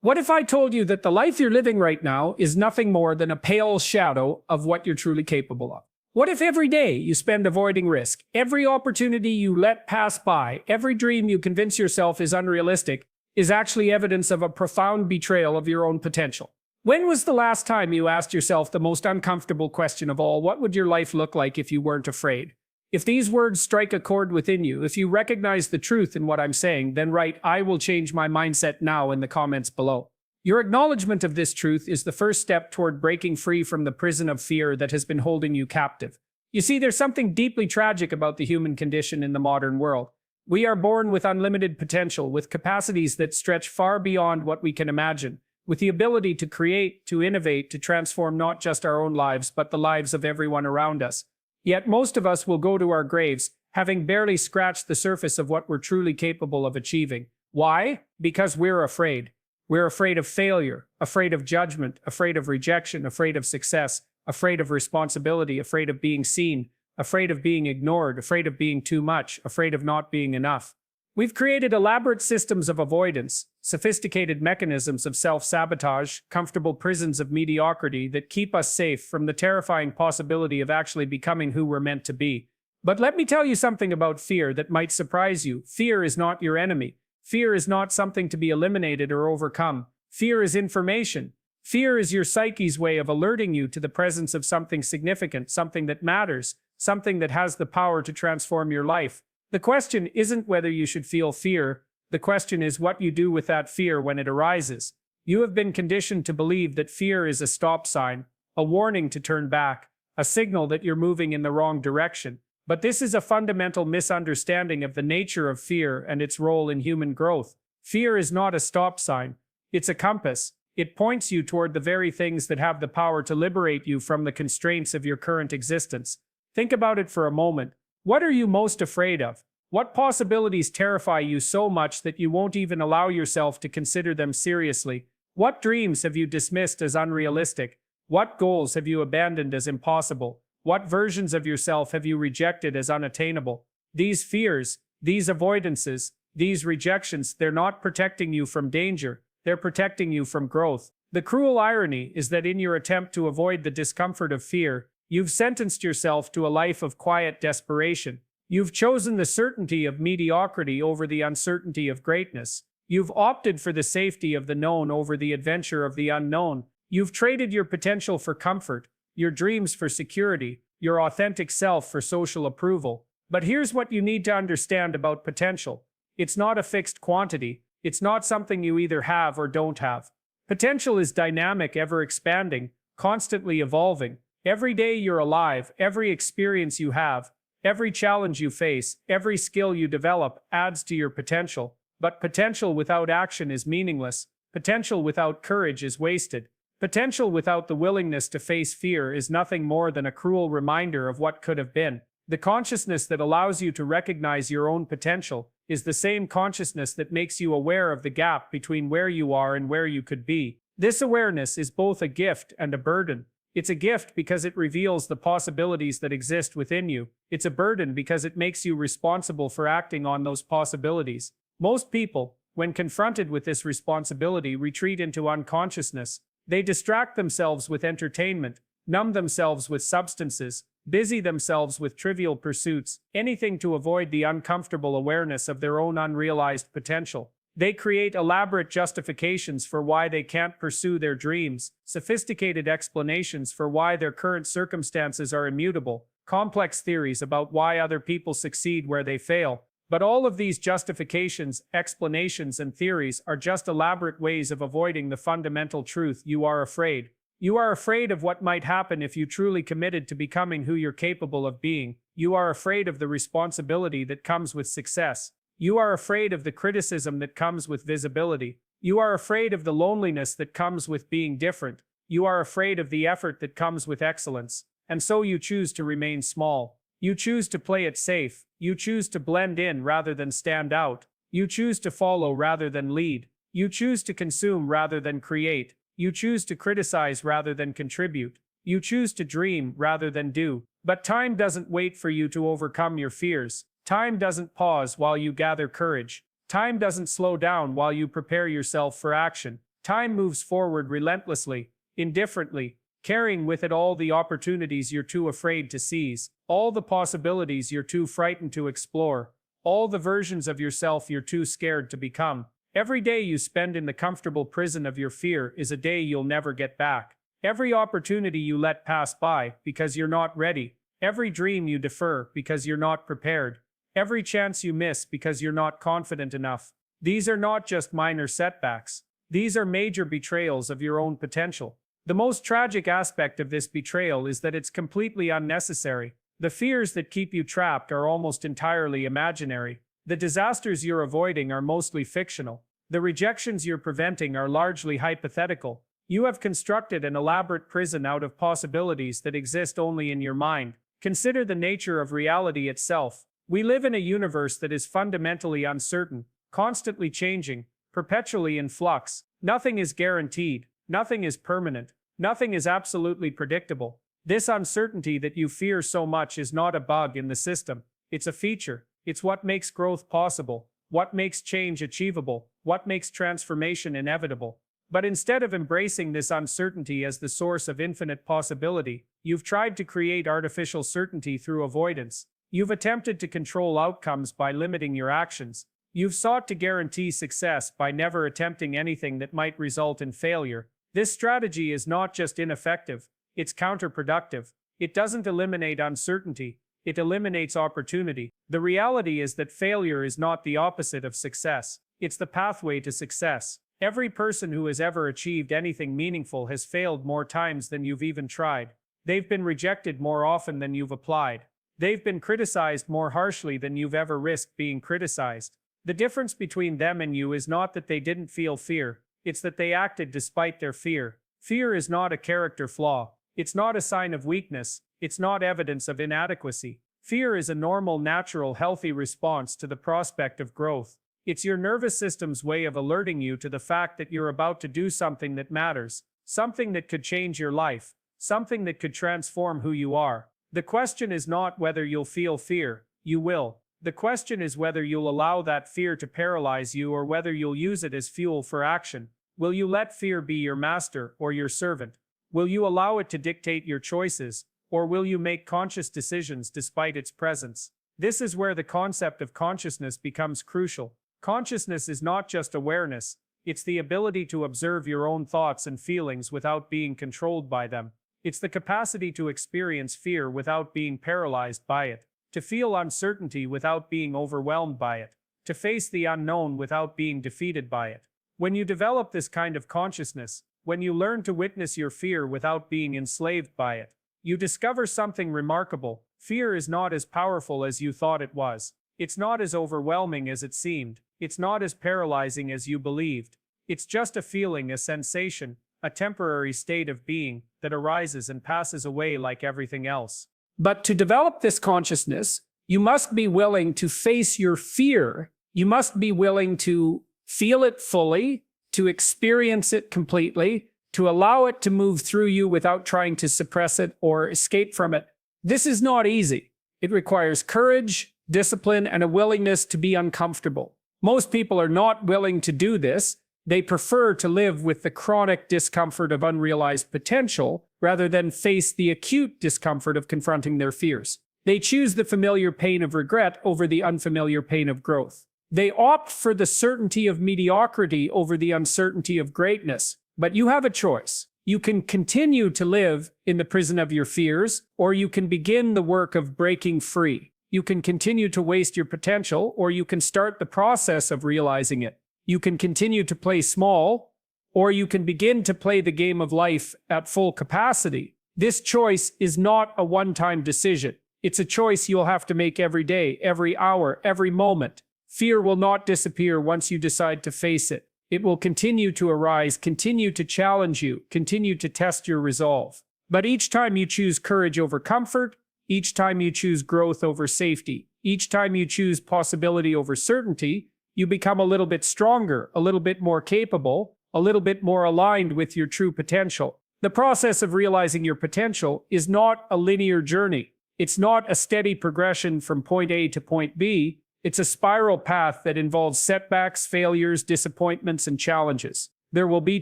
What if I told you that the life you're living right now is nothing more than a pale shadow of what you're truly capable of? What if every day you spend avoiding risk, every opportunity you let pass by, every dream you convince yourself is unrealistic, is actually evidence of a profound betrayal of your own potential? When was the last time you asked yourself the most uncomfortable question of all? What would your life look like if you weren't afraid? If these words strike a chord within you, if you recognize the truth in what I'm saying, then write "I will change my mindset now" in the comments below. Your acknowledgement of this truth is the first step toward breaking free from the prison of fear that has been holding you captive. You see, there's something deeply tragic about the human condition in the modern world. We are born with unlimited potential, with capacities that stretch far beyond what we can imagine, with the ability to create, to innovate, to transform not just our own lives, but the lives of everyone around us. Yet most of us will go to our graves, having barely scratched the surface of what we're truly capable of achieving. Why? Because we're afraid. We're afraid of failure, afraid of judgment, afraid of rejection, afraid of success, afraid of responsibility, afraid of being seen, afraid of being ignored, afraid of being too much, afraid of not being enough. We've created elaborate systems of avoidance, sophisticated mechanisms of self-sabotage, comfortable prisons of mediocrity that keep us safe from the terrifying possibility of actually becoming who we're meant to be. But let me tell you something about fear that might surprise you. Fear is not your enemy. Fear is not something to be eliminated or overcome. Fear is information. Fear is your psyche's way of alerting you to the presence of something significant, something that matters, something that has the power to transform your life. The question isn't whether you should feel fear. The question is what you do with that fear when it arises. You have been conditioned to believe that fear is a stop sign, a warning to turn back, a signal that you're moving in the wrong direction. But this is a fundamental misunderstanding of the nature of fear and its role in human growth. Fear is not a stop sign. It's a compass. It points you toward the very things that have the power to liberate you from the constraints of your current existence. Think about it for a moment. What are you most afraid of? What possibilities terrify you so much that you won't even allow yourself to consider them seriously? What dreams have you dismissed as unrealistic? What goals have you abandoned as impossible? What versions of yourself have you rejected as unattainable? These fears, these avoidances, these rejections, they're not protecting you from danger, they're protecting you from growth. The cruel irony is that in your attempt to avoid the discomfort of fear, you've sentenced yourself to a life of quiet desperation. You've chosen the certainty of mediocrity over the uncertainty of greatness. You've opted for the safety of the known over the adventure of the unknown. You've traded your potential for comfort, your dreams for security, your authentic self for social approval. But here's what you need to understand about potential. It's not a fixed quantity. It's not something you either have or don't have. Potential is dynamic, ever expanding, constantly evolving. Every day you're alive, every experience you have, every challenge you face, every skill you develop adds to your potential. But potential without action is meaningless. Potential without courage is wasted. Potential without the willingness to face fear is nothing more than a cruel reminder of what could have been. The consciousness that allows you to recognize your own potential is the same consciousness that makes you aware of the gap between where you are and where you could be. This awareness is both a gift and a burden. It's a gift because it reveals the possibilities that exist within you. It's a burden because it makes you responsible for acting on those possibilities. Most people, when confronted with this responsibility, retreat into unconsciousness. They distract themselves with entertainment, numb themselves with substances, busy themselves with trivial pursuits, anything to avoid the uncomfortable awareness of their own unrealized potential. They create elaborate justifications for why they can't pursue their dreams, sophisticated explanations for why their current circumstances are immutable, complex theories about why other people succeed where they fail. But all of these justifications, explanations, and theories are just elaborate ways of avoiding the fundamental truth: you are afraid. You are afraid of what might happen if you truly committed to becoming who you're capable of being. You are afraid of the responsibility that comes with success. You are afraid of the criticism that comes with visibility. You are afraid of the loneliness that comes with being different. You are afraid of the effort that comes with excellence. And so you choose to remain small. You choose to play it safe. You choose to blend in rather than stand out. You choose to follow rather than lead. You choose to consume rather than create. You choose to criticize rather than contribute. You choose to dream rather than do. But time doesn't wait for you to overcome your fears. Time doesn't pause while you gather courage. Time doesn't slow down while you prepare yourself for action. Time moves forward relentlessly, indifferently, carrying with it all the opportunities you're too afraid to seize, all the possibilities you're too frightened to explore, all the versions of yourself you're too scared to become. Every day you spend in the comfortable prison of your fear is a day you'll never get back. Every opportunity you let pass by because you're not ready, every dream you defer because you're not prepared, every chance you miss because you're not confident enough. These are not just minor setbacks. These are major betrayals of your own potential. The most tragic aspect of this betrayal is that it's completely unnecessary. The fears that keep you trapped are almost entirely imaginary. The disasters you're avoiding are mostly fictional. The rejections you're preventing are largely hypothetical. You have constructed an elaborate prison out of possibilities that exist only in your mind. Consider the nature of reality itself. We live in a universe that is fundamentally uncertain, constantly changing, perpetually in flux. Nothing is guaranteed. Nothing is permanent. Nothing is absolutely predictable. This uncertainty that you fear so much is not a bug in the system. It's a feature. It's what makes growth possible, what makes change achievable, what makes transformation inevitable. But instead of embracing this uncertainty as the source of infinite possibility, you've tried to create artificial certainty through avoidance. You've attempted to control outcomes by limiting your actions. You've sought to guarantee success by never attempting anything that might result in failure. This strategy is not just ineffective, it's counterproductive. It doesn't eliminate uncertainty, it eliminates opportunity. The reality is that failure is not the opposite of success. It's the pathway to success. Every person who has ever achieved anything meaningful has failed more times than you've even tried. They've been rejected more often than you've applied. They've been criticized more harshly than you've ever risked being criticized. The difference between them and you is not that they didn't feel fear, it's that they acted despite their fear. Fear is not a character flaw. It's not a sign of weakness. It's not evidence of inadequacy. Fear is a normal, natural, healthy response to the prospect of growth. It's your nervous system's way of alerting you to the fact that you're about to do something that matters, something that could change your life, something that could transform who you are. The question is not whether you'll feel fear. You will. The question is whether you'll allow that fear to paralyze you or whether you'll use it as fuel for action. Will you let fear be your master or your servant? Will you allow it to dictate your choices, or will you make conscious decisions despite its presence? This is where the concept of consciousness becomes crucial. Consciousness is not just awareness, it's the ability to observe your own thoughts and feelings without being controlled by them. It's the capacity to experience fear without being paralyzed by it, to feel uncertainty without being overwhelmed by it, to face the unknown without being defeated by it. When you develop this kind of consciousness, when you learn to witness your fear without being enslaved by it, you discover something remarkable. Fear is not as powerful as you thought it was. It's not as overwhelming as it seemed. It's not as paralyzing as you believed. It's just a feeling, a sensation, a temporary state of being that arises and passes away like everything else. But to develop this consciousness, you must be willing to face your fear. You must be willing to feel it fully, to experience it completely, to allow it to move through you without trying to suppress it or escape from it. This is not easy. It requires courage, discipline, and a willingness to be uncomfortable. Most people are not willing to do this. They prefer to live with the chronic discomfort of unrealized potential rather than face the acute discomfort of confronting their fears. They choose the familiar pain of regret over the unfamiliar pain of growth. They opt for the certainty of mediocrity over the uncertainty of greatness. But you have a choice. You can continue to live in the prison of your fears, or you can begin the work of breaking free. You can continue to waste your potential, or you can start the process of realizing it. You can continue to play small, or you can begin to play the game of life at full capacity. This choice is not a one-time decision. It's a choice you'll have to make every day, every hour, every moment. Fear will not disappear once you decide to face it. It will continue to arise, continue to challenge you, continue to test your resolve. But each time you choose courage over comfort, each time you choose growth over safety, each time you choose possibility over certainty, you become a little bit stronger, a little bit more capable, a little bit more aligned with your true potential. The process of realizing your potential is not a linear journey. It's not a steady progression from point A to point B. It's a spiral path that involves setbacks, failures, disappointments, and challenges. There will be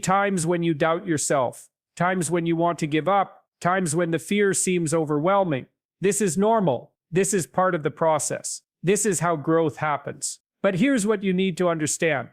times when you doubt yourself, times when you want to give up, times when the fear seems overwhelming. This is normal. This is part of the process. This is how growth happens. But here's what you need to understand.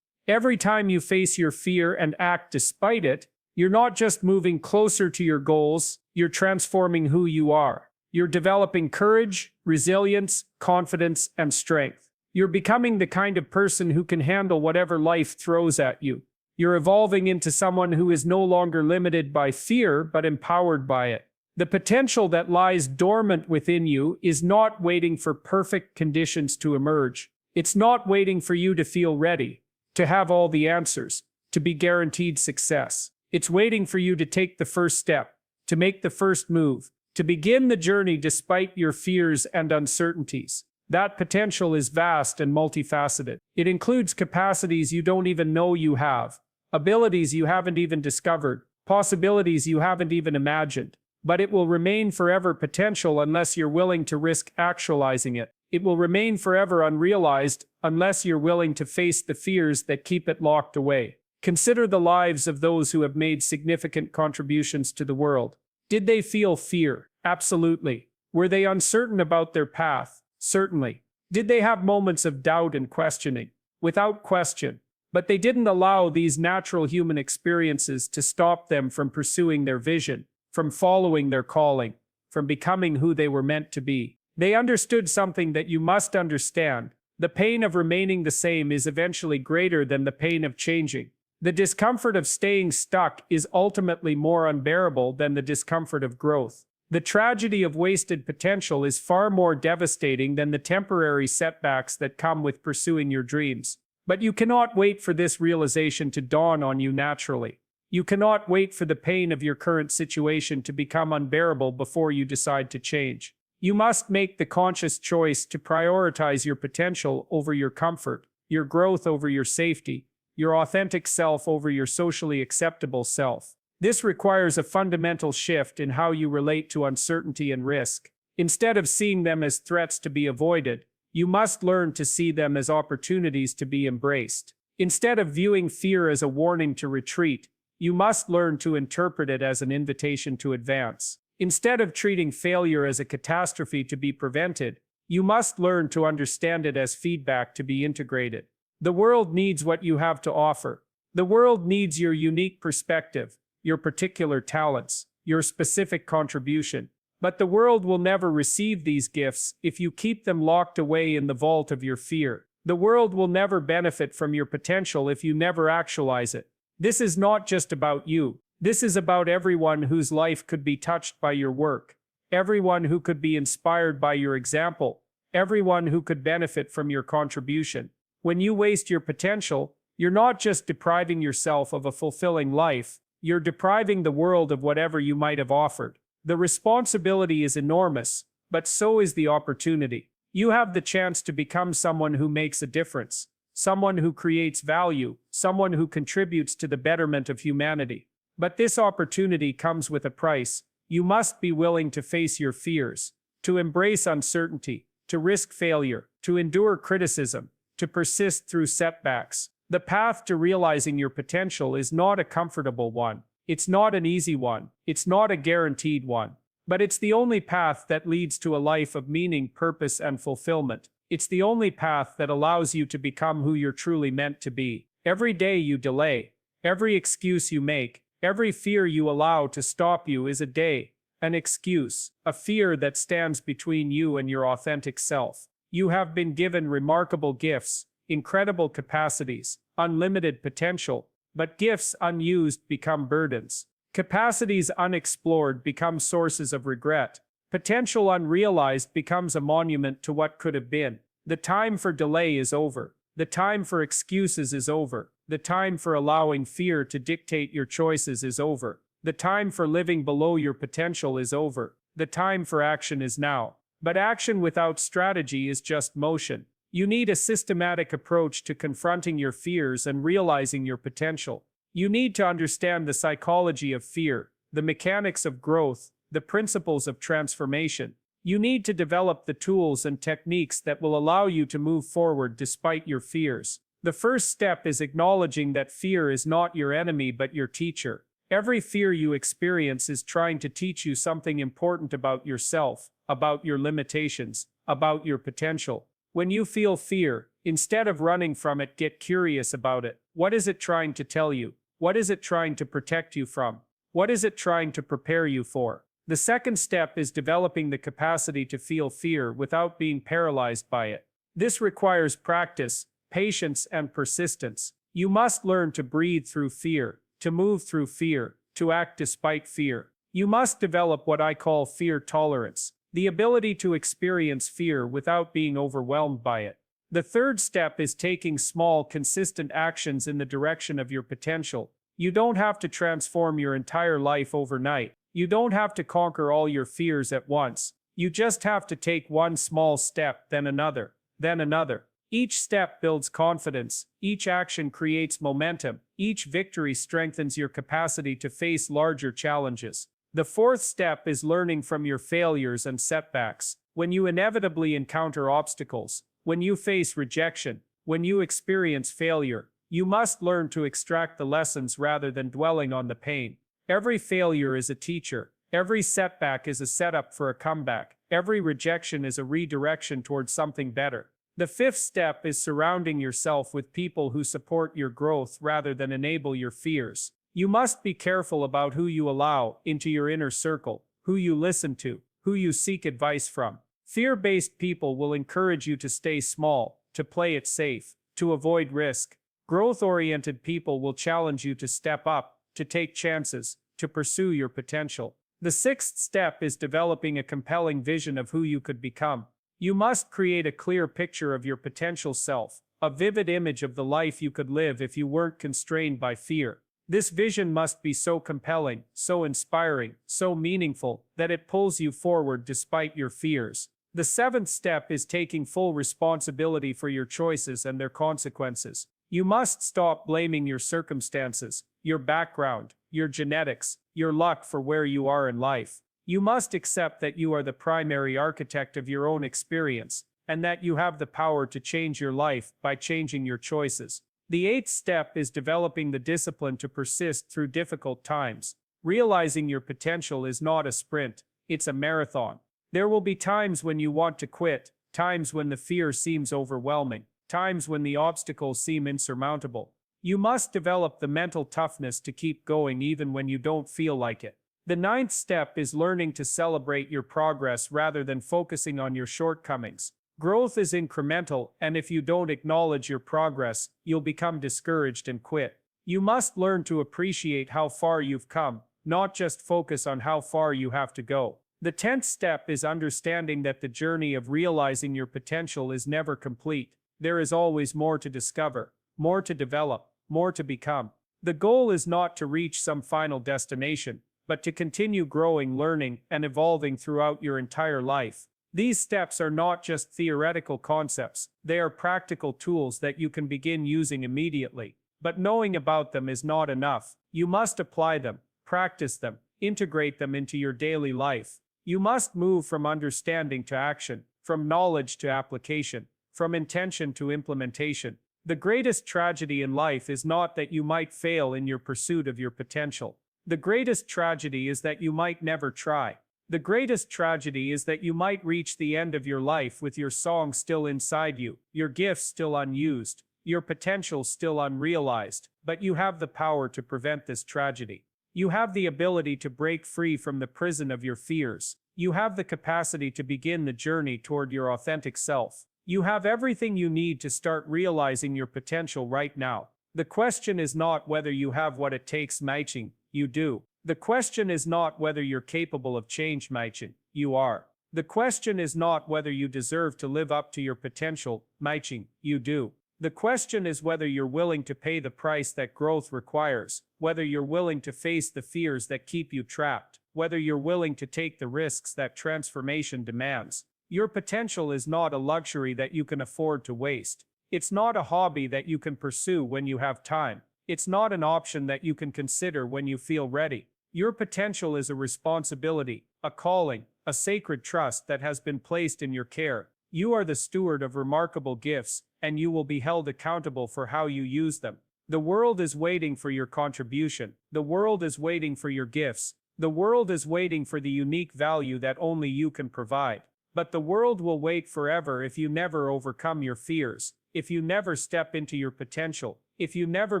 Every time you face your fear and act despite it, you're not just moving closer to your goals, you're transforming who you are. You're developing courage, resilience, confidence, and strength. You're becoming the kind of person who can handle whatever life throws at you. You're evolving into someone who is no longer limited by fear, but empowered by it. The potential that lies dormant within you is not waiting for perfect conditions to emerge. It's not waiting for you to feel ready, to have all the answers, to be guaranteed success. It's waiting for you to take the first step, to make the first move, to begin the journey despite your fears and uncertainties. That potential is vast and multifaceted. It includes capacities you don't even know you have, abilities you haven't even discovered, possibilities you haven't even imagined. But it will remain forever potential unless you're willing to risk actualizing it. It will remain forever unrealized unless you're willing to face the fears that keep it locked away. Consider the lives of those who have made significant contributions to the world. Did they feel fear? Absolutely. Were they uncertain about their path? Certainly. Did they have moments of doubt and questioning? Without question. But they didn't allow these natural human experiences to stop them from pursuing their vision, from following their calling, from becoming who they were meant to be. They understood something that you must understand. The pain of remaining the same is eventually greater than the pain of changing. The discomfort of staying stuck is ultimately more unbearable than the discomfort of growth. The tragedy of wasted potential is far more devastating than the temporary setbacks that come with pursuing your dreams. But you cannot wait for this realization to dawn on you naturally. You cannot wait for the pain of your current situation to become unbearable before you decide to change. You must make the conscious choice to prioritize your potential over your comfort, your growth over your safety, your authentic self over your socially acceptable self. This requires a fundamental shift in how you relate to uncertainty and risk. Instead of seeing them as threats to be avoided, you must learn to see them as opportunities to be embraced. Instead of viewing fear as a warning to retreat, you must learn to interpret it as an invitation to advance. Instead of treating failure as a catastrophe to be prevented, you must learn to understand it as feedback to be integrated. The world needs what you have to offer. The world needs your unique perspective, your particular talents, your specific contribution. But the world will never receive these gifts if you keep them locked away in the vault of your fear. The world will never benefit from your potential if you never actualize it. This is not just about you. This is about everyone whose life could be touched by your work, everyone who could be inspired by your example, everyone who could benefit from your contribution. When you waste your potential, you're not just depriving yourself of a fulfilling life, you're depriving the world of whatever you might have offered. The responsibility is enormous, but so is the opportunity. You have the chance to become someone who makes a difference, someone who creates value, someone who contributes to the betterment of humanity. But this opportunity comes with a price. You must be willing to face your fears, to embrace uncertainty, to risk failure, to endure criticism, to persist through setbacks. The path to realizing your potential is not a comfortable one. It's not an easy one. It's not a guaranteed one. But it's the only path that leads to a life of meaning, purpose, and fulfillment. It's the only path that allows you to become who you're truly meant to be. Every day you delay, every excuse you make, every fear you allow to stop you is a day, an excuse, a fear that stands between you and your authentic self. You have been given remarkable gifts, incredible capacities, unlimited potential, but gifts unused become burdens. Capacities unexplored become sources of regret. Potential unrealized becomes a monument to what could have been. The time for delay is over. The time for excuses is over. The time for allowing fear to dictate your choices is over. The time for living below your potential is over. The time for action is now. But action without strategy is just motion. You need a systematic approach to confronting your fears and realizing your potential. You need to understand the psychology of fear, the mechanics of growth, the principles of transformation. You need to develop the tools and techniques that will allow you to move forward despite your fears. The first step is acknowledging that fear is not your enemy but your teacher. Every fear you experience is trying to teach you something important about yourself, about your limitations, about your potential. When you feel fear, instead of running from it, get curious about it. What is it trying to tell you? What is it trying to protect you from? What is it trying to prepare you for? The second step is developing the capacity to feel fear without being paralyzed by it. This requires practice, patience, and persistence. You must learn to breathe through fear, to move through fear, to act despite fear. You must develop what I call fear tolerance, the ability to experience fear without being overwhelmed by it. The third step is taking small, consistent actions in the direction of your potential. You don't have to transform your entire life overnight. You don't have to conquer all your fears at once. You just have to take one small step, then another, then another. Each step builds confidence, each action creates momentum, each victory strengthens your capacity to face larger challenges. The fourth step is learning from your failures and setbacks. When you inevitably encounter obstacles, when you face rejection, when you experience failure, you must learn to extract the lessons rather than dwelling on the pain. Every failure is a teacher. Every setback is a setup for a comeback. Every rejection is a redirection towards something better. The fifth step is surrounding yourself with people who support your growth rather than enable your fears. You must be careful about who you allow into your inner circle, who you listen to, who you seek advice from. Fear-based people will encourage you to stay small, to play it safe, to avoid risk. Growth-oriented people will challenge you to step up, to take chances, to pursue your potential. The sixth step is developing a compelling vision of who you could become. You must create a clear picture of your potential self, a vivid image of the life you could live if you weren't constrained by fear. This vision must be so compelling, so inspiring, so meaningful, that it pulls you forward despite your fears. The seventh step is taking full responsibility for your choices and their consequences. You must stop blaming your circumstances, your background, your genetics, your luck for where you are in life. You must accept that you are the primary architect of your own experience, and that you have the power to change your life by changing your choices. The eighth step is developing the discipline to persist through difficult times. Realizing your potential is not a sprint, it's a marathon. There will be times when you want to quit, times when the fear seems overwhelming, times when the obstacles seem insurmountable. You must develop the mental toughness to keep going even when you don't feel like it. The ninth step is learning to celebrate your progress rather than focusing on your shortcomings. Growth is incremental, and if you don't acknowledge your progress, you'll become discouraged and quit. You must learn to appreciate how far you've come, not just focus on how far you have to go. The 10th step is understanding that the journey of realizing your potential is never complete. There is always more to discover, more to develop, more to become. The goal is not to reach some final destination, but to continue growing, learning, and evolving throughout your entire life. These steps are not just theoretical concepts, they are practical tools that you can begin using immediately. But knowing about them is not enough. You must apply them, practice them, integrate them into your daily life. You must move from understanding to action, from knowledge to application, from intention to implementation. The greatest tragedy in life is not that you might fail in your pursuit of your potential. The greatest tragedy is that you might never try. The greatest tragedy is that you might reach the end of your life with your song still inside you, your gifts still unused, your potential still unrealized, but you have the power to prevent this tragedy. You have the ability to break free from the prison of your fears. You have the capacity to begin the journey toward your authentic self. You have everything you need to start realizing your potential right now. The question is not whether you have what it takes, matching. You do. The question is not whether you're capable of change, matching. You are. The question is not whether you deserve to live up to your potential, matching. You do. The question is whether you're willing to pay the price that growth requires, whether you're willing to face the fears that keep you trapped, whether you're willing to take the risks that transformation demands. Your potential is not a luxury that you can afford to waste. It's not a hobby that you can pursue when you have time. It's not an option that you can consider when you feel ready. Your potential is a responsibility, a calling, a sacred trust that has been placed in your care. You are the steward of remarkable gifts, and you will be held accountable for how you use them. The world is waiting for your contribution. The world is waiting for your gifts. The world is waiting for the unique value that only you can provide. But the world will wait forever if you never overcome your fears, if you never step into your potential, if you never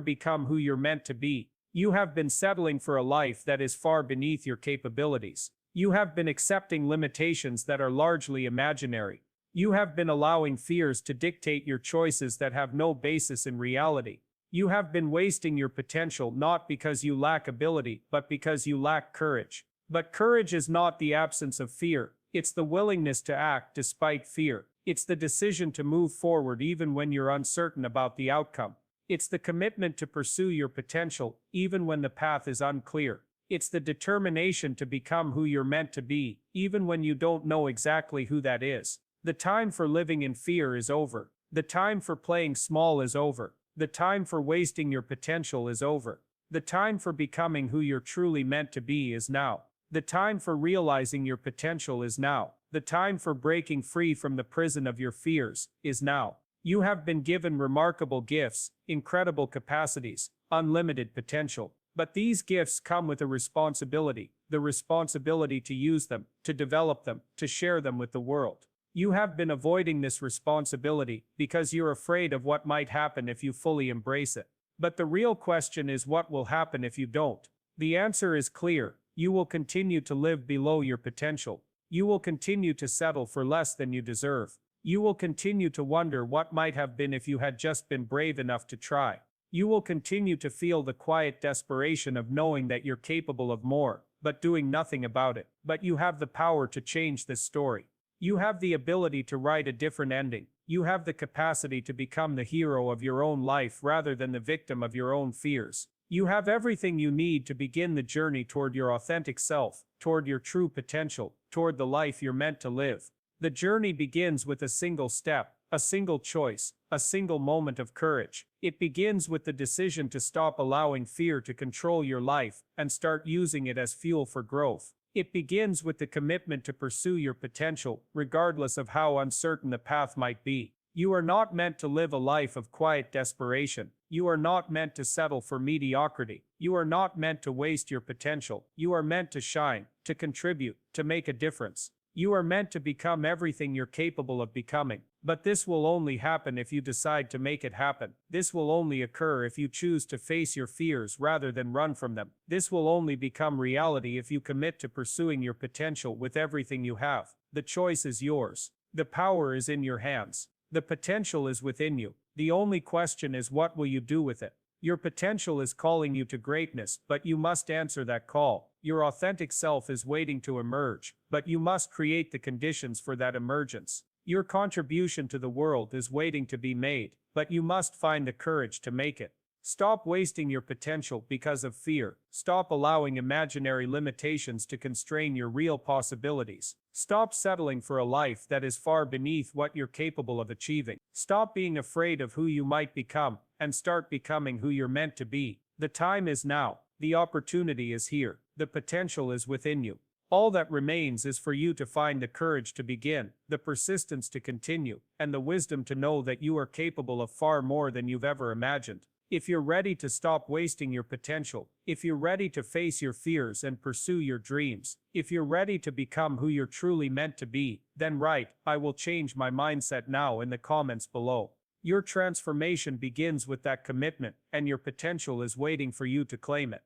become who you're meant to be. You have been settling for a life that is far beneath your capabilities. You have been accepting limitations that are largely imaginary. You have been allowing fears to dictate your choices that have no basis in reality. You have been wasting your potential not because you lack ability, but because you lack courage. But courage is not the absence of fear. It's the willingness to act despite fear. It's the decision to move forward even when you're uncertain about the outcome. It's the commitment to pursue your potential even when the path is unclear. It's the determination to become who you're meant to be, even when you don't know exactly who that is. The time for living in fear is over. The time for playing small is over. The time for wasting your potential is over. The time for becoming who you're truly meant to be is now. The time for realizing your potential is now. The time for breaking free from the prison of your fears is now. You have been given remarkable gifts, incredible capacities, unlimited potential. But these gifts come with a responsibility, the responsibility to use them, to develop them, to share them with the world. You have been avoiding this responsibility because you're afraid of what might happen if you fully embrace it. But the real question is, what will happen if you don't? The answer is clear. You will continue to live below your potential. You will continue to settle for less than you deserve. You will continue to wonder what might have been if you had just been brave enough to try. You will continue to feel the quiet desperation of knowing that you're capable of more, but doing nothing about it. But you have the power to change this story. You have the ability to write a different ending. You have the capacity to become the hero of your own life rather than the victim of your own fears. You have everything you need to begin the journey toward your authentic self, toward your true potential, toward the life you're meant to live. The journey begins with a single step, a single choice, a single moment of courage. It begins with the decision to stop allowing fear to control your life and start using it as fuel for growth. It begins with the commitment to pursue your potential, regardless of how uncertain the path might be. You are not meant to live a life of quiet desperation. You are not meant to settle for mediocrity. You are not meant to waste your potential. You are meant to shine, to contribute, to make a difference. You are meant to become everything you're capable of becoming. But this will only happen if you decide to make it happen. This will only occur if you choose to face your fears rather than run from them. This will only become reality if you commit to pursuing your potential with everything you have. The choice is yours. The power is in your hands. The potential is within you. The only question is, what will you do with it? Your potential is calling you to greatness, but you must answer that call. Your authentic self is waiting to emerge, but you must create the conditions for that emergence. Your contribution to the world is waiting to be made, but you must find the courage to make it. Stop wasting your potential because of fear. Stop allowing imaginary limitations to constrain your real possibilities. Stop settling for a life that is far beneath what you're capable of achieving. Stop being afraid of who you might become, and start becoming who you're meant to be. The time is now. The opportunity is here. The potential is within you. All that remains is for you to find the courage to begin, the persistence to continue, and the wisdom to know that you are capable of far more than you've ever imagined. If you're ready to stop wasting your potential, if you're ready to face your fears and pursue your dreams, if you're ready to become who you're truly meant to be, then write, "I will change my mindset now" in the comments below. Your transformation begins with that commitment, and your potential is waiting for you to claim it.